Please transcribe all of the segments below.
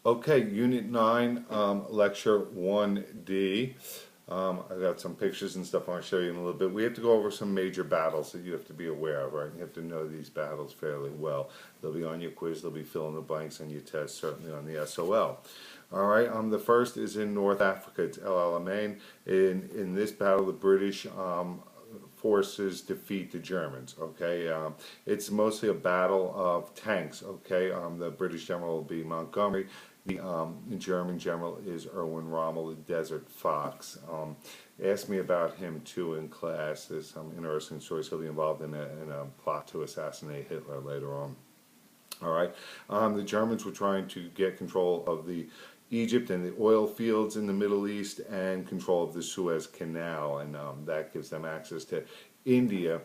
Okay, Unit 9, Lecture 1D. I got some pictures and stuff I want to show you in a little bit. We have to go over some major battles that you have to be aware of, right? You have to know these battles fairly well. They'll be on your quiz, they'll be filling the blanks on your test, certainly on the SOL. All right, the first is in North Africa. It's El Alamein. In this battle, the British forces defeat the Germans. Okay, it's mostly a battle of tanks. Okay, the British general will be Montgomery. The German general is Erwin Rommel, the Desert Fox. Ask me about him too in class. There's some interesting stories. He'll be involved in a plot to assassinate Hitler later on. All right, the Germans were trying to get control of the Egypt and the oil fields in the Middle East and control of the Suez Canal, and that gives them access to India,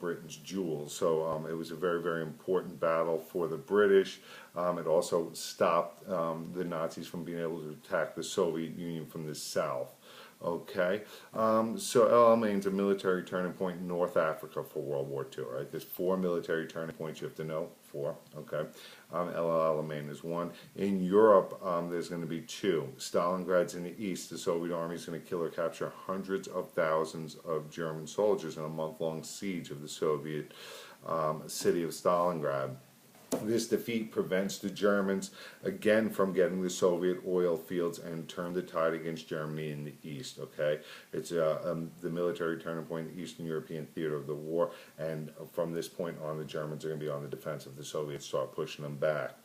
Britain's jewels. So it was a very, very important battle for the British. It also stopped the Nazis from being able to attack the Soviet Union from the south. Okay, so El Alamein is a military turning point in North Africa for World War II. Right, there's 4 military turning points you have to know. 4. Okay, El Alamein is one. In Europe, there's going to be 2. Stalingrad's in the east. The Soviet army is going to kill or capture hundreds of thousands of German soldiers in a month-long siege of the Soviet city of Stalingrad. This defeat prevents the Germans again from getting the Soviet oil fields and turn the tide against Germany in the east. Okay, it's the military turning point in the Eastern European theater of the war, and from this point on, the Germans are going to be on the defense if the Soviets start pushing them back.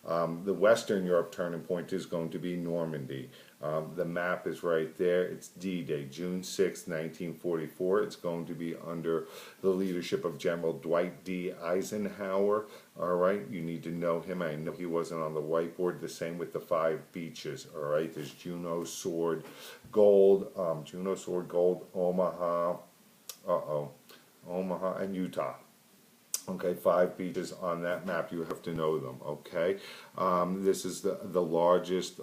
The Western Europe turning point is going to be Normandy. The map is right there. It's D-Day, June 6, 1944. It's going to be under the leadership of General Dwight D. Eisenhower. All right, you need to know him. I know he wasn't on the whiteboard. The same with the 5 beaches. All right, there's Juno, Sword, Gold, Omaha, Omaha, and Utah. Okay, 5 beaches on that map. You have to know them. Okay, this is the largest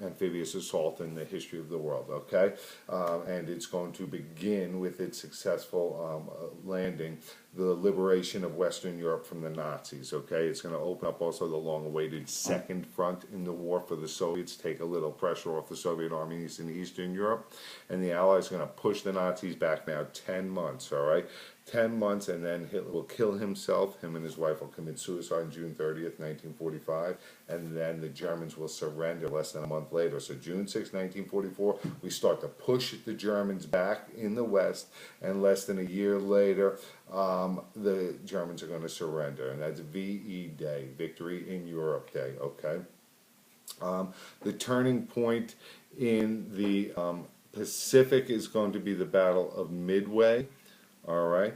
amphibious assault in the history of the world. Okay, and it's going to begin with its successful landing, the liberation of Western Europe from the Nazis. Okay, it's going to open up also the long-awaited second front in the war for the Soviets, take a little pressure off the Soviet armies in Eastern Europe, and the Allies are going to push the Nazis back now 10 months. All right. 10 months, and then Hitler will kill himself. Him and his wife will commit suicide on June 30th, 1945, and then the Germans will surrender less than a month later. So June 6, 1944, we start to push the Germans back in the West, and less than a year later, the Germans are going to surrender, and that's VE Day, Victory in Europe Day, okay? The turning point in the Pacific is going to be the Battle of Midway. All right,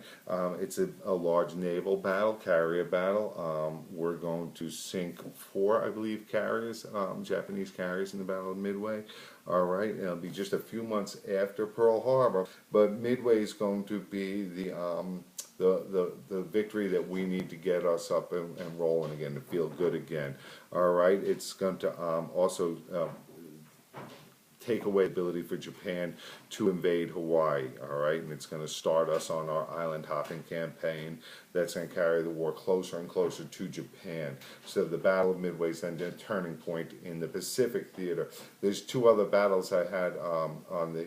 it's a large naval battle, carrier battle. We're going to sink 4, I believe, carriers, Japanese carriers in the Battle of Midway. All right, it'll be just a few months after Pearl Harbor, but Midway is going to be the victory that we need to get us up and rolling again, to feel good again. All right, it's going to also take away the ability for Japan to invade Hawaii, all right? And it's going to start us on our island hopping campaign that's going to carry the war closer and closer to Japan. So the Battle of Midway is then a turning point in the Pacific theater. There's 2 other battles I had on the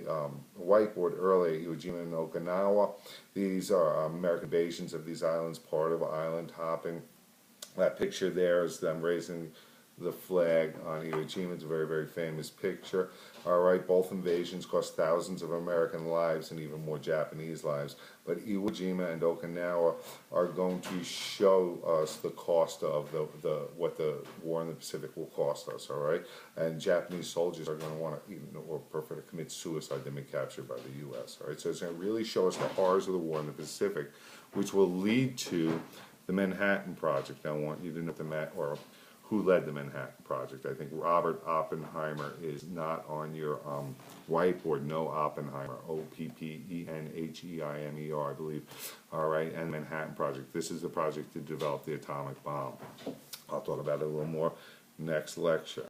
whiteboard earlier, Iwo Jima and Okinawa. These are American invasions of these islands, part of island hopping. That picture there is them raising the flag on Iwo Jima. It's a very, very famous picture. All right, both invasions cost thousands of American lives and even more Japanese lives. But Iwo Jima and Okinawa are going to show us the cost of what the war in the Pacific will cost us. All right, and Japanese soldiers are going to want to, or prefer to commit suicide than be captured by the U.S. All right, so it's going to really show us the horrors of the war in the Pacific, which will lead to the Manhattan Project. I want you to know who led the Manhattan Project. I think Robert Oppenheimer is not on your whiteboard. No Oppenheimer, Oppenheimer, I believe. All right, and Manhattan Project. This is the project to develop the atomic bomb. I'll talk about it a little more next lecture.